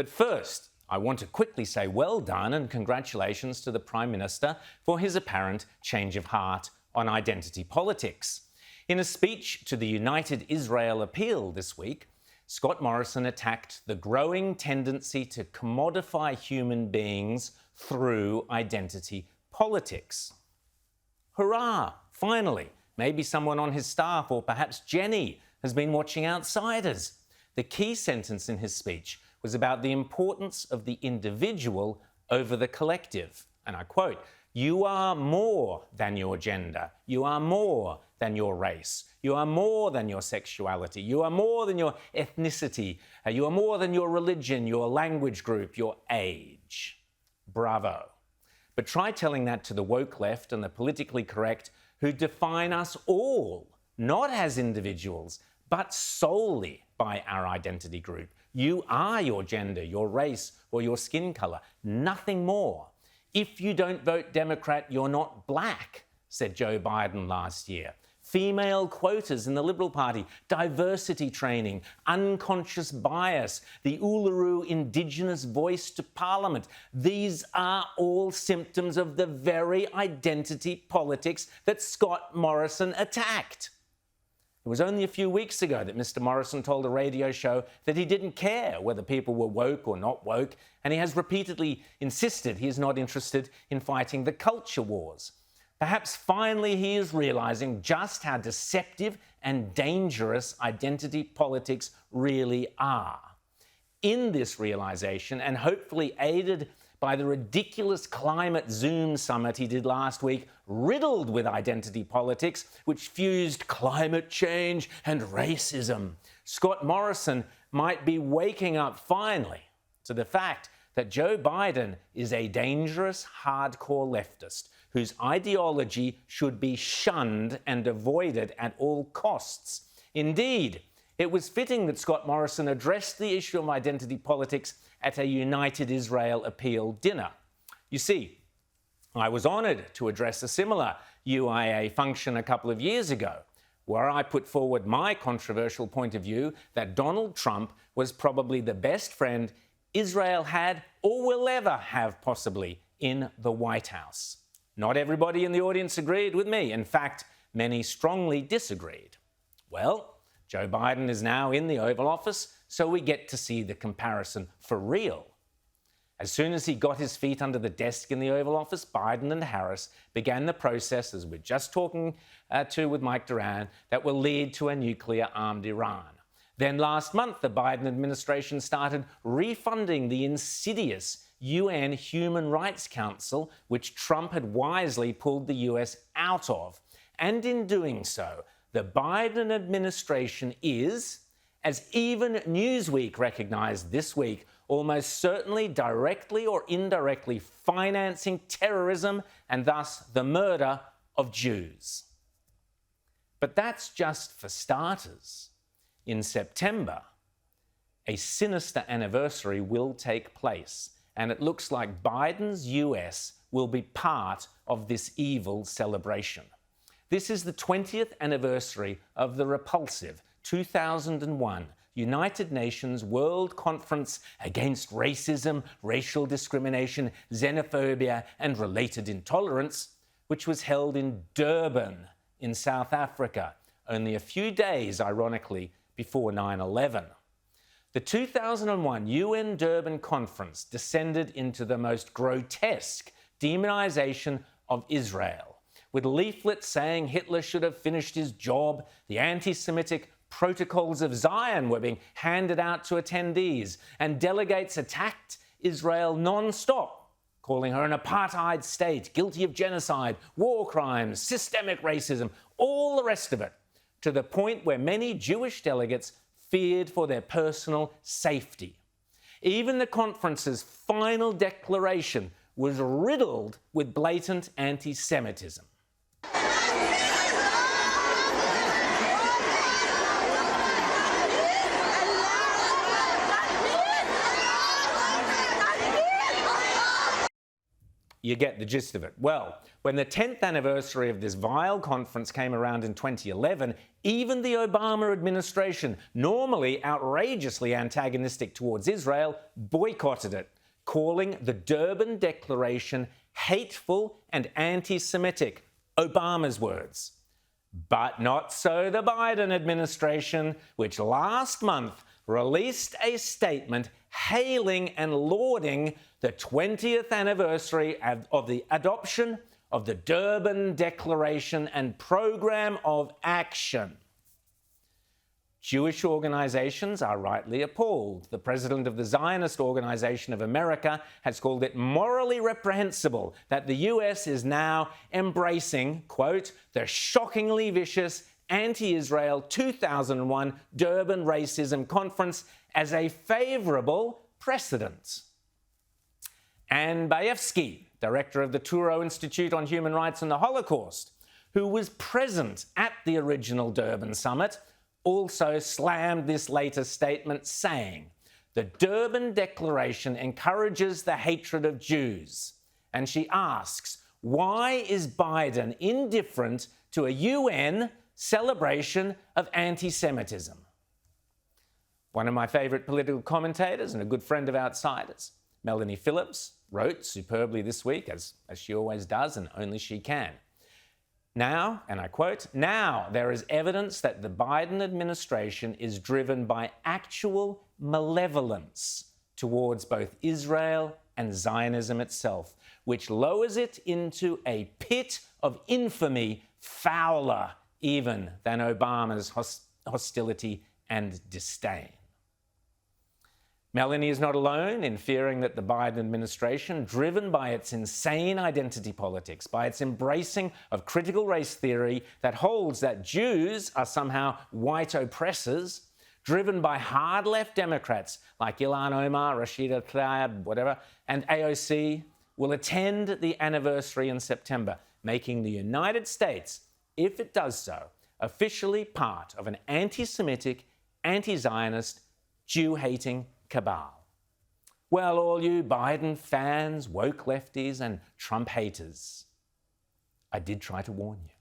But first, I want to quickly say well done and congratulations to the Prime Minister for his apparent change of heart on identity politics. In a speech to the United Israel Appeal this week, Scott Morrison attacked the growing tendency to commodify human beings through identity politics. Hurrah! Finally, maybe someone on his staff, or perhaps Jenny, has been watching Outsiders. The key sentence in his speech was about the importance of the individual over the collective. And I quote, "You are more than your gender. You are more than your race. You are more than your sexuality. You are more than your ethnicity. You are more than your religion, your language group, your age." Bravo. But try telling that to the woke left and the politically correct, who define us all, not as individuals, but solely by our identity group. You are your gender, your race, or your skin colour, nothing more. If you don't vote Democrat, you're not black, said Joe Biden last year. Female quotas in the Liberal Party, diversity training, unconscious bias, the Uluru Indigenous voice to Parliament. These are all symptoms of the very identity politics that Scott Morrison attacked. It was only a few weeks ago that Mr. Morrison told a radio show that he didn't care whether people were woke or not woke, and he has repeatedly insisted he is not interested in fighting the culture wars. Perhaps finally he is realising just how deceptive and dangerous identity politics really are. In this realisation, and hopefully aided by the ridiculous climate Zoom summit he did last week, riddled with identity politics, which fused climate change and racism, Scott Morrison might be waking up finally to the fact that Joe Biden is a dangerous, hardcore leftist whose ideology should be shunned and avoided at all costs. Indeed, it was fitting that Scott Morrison addressed the issue of identity politics at a United Israel Appeal dinner. You see, I was honoured to address a similar UIA function a couple of years ago, where I put forward my controversial point of view that Donald Trump was probably the best friend Israel had or will ever have possibly in the White House. Not everybody in the audience agreed with me. In fact, many strongly disagreed. Well, Joe Biden is now in the Oval Office, so we get to see the comparison for real. As soon as he got his feet under the desk in the Oval Office, Biden and Harris began the process, as we're just talking to with Mike Duran, that will lead to a nuclear-armed Iran. Then last month, the Biden administration started refunding the insidious UN Human Rights Council, which Trump had wisely pulled the US out of. And in doing so, the Biden administration is, as even Newsweek recognised this week, almost certainly directly or indirectly financing terrorism and thus the murder of Jews. But that's just for starters. In September, a sinister anniversary will take place, and it looks like Biden's US will be part of this evil celebration. This is the 20th anniversary of the repulsive 2001 United Nations World Conference Against Racism, Racial Discrimination, Xenophobia and Related Intolerance, which was held in Durban in South Africa, only a few days, ironically, before 9/11. The 2001 UN Durban conference descended into the most grotesque demonisation of Israel, with leaflets saying Hitler should have finished his job, the anti-Semitic protocols of Zion were being handed out to attendees, and delegates attacked Israel non-stop, calling her an apartheid state, guilty of genocide, war crimes, systemic racism, all the rest of it, to the point where many Jewish delegates feared for their personal safety. Even the conference's final declaration was riddled with blatant anti-Semitism. You get the gist of it. Well, when the 10th anniversary of this vile conference came around in 2011, even the Obama administration, normally outrageously antagonistic towards Israel, boycotted it, calling the Durban Declaration hateful and anti-Semitic, Obama's words. But not so the Biden administration, which last month released a statement hailing and lauding the 20th anniversary of the adoption of the Durban Declaration and Program of Action. Jewish organizations are rightly appalled. The president of the Zionist Organization of America has called it morally reprehensible that the US is now embracing, quote, the shockingly vicious anti-Israel 2001 Durban Racism Conference as a favorable precedent. Anne Bayevsky, director of the Touro Institute on Human Rights and the Holocaust, who was present at the original Durban summit, also slammed this latest statement, saying, the Durban Declaration encourages the hatred of Jews. And she asks, why is Biden indifferent to a UN celebration of anti-Semitism? One of my favourite political commentators and a good friend of Outsiders, Melanie Phillips, wrote superbly this week, as she always does, and only she can. Now, and I quote, now there is evidence that the Biden administration is driven by actual malevolence towards both Israel and Zionism itself, which lowers it into a pit of infamy fouler even than Obama's hostility and disdain. Melanie is not alone in fearing that the Biden administration, driven by its insane identity politics, by its embracing of critical race theory that holds that Jews are somehow white oppressors, driven by hard left Democrats like Ilhan Omar, Rashida Tlaib, whatever, and AOC, will attend the anniversary in September, making the United States, if it does so, officially part of an anti-Semitic, anti-Zionist, Jew-hating cabal. Well, all you Biden fans, woke lefties, and Trump haters, I did try to warn you.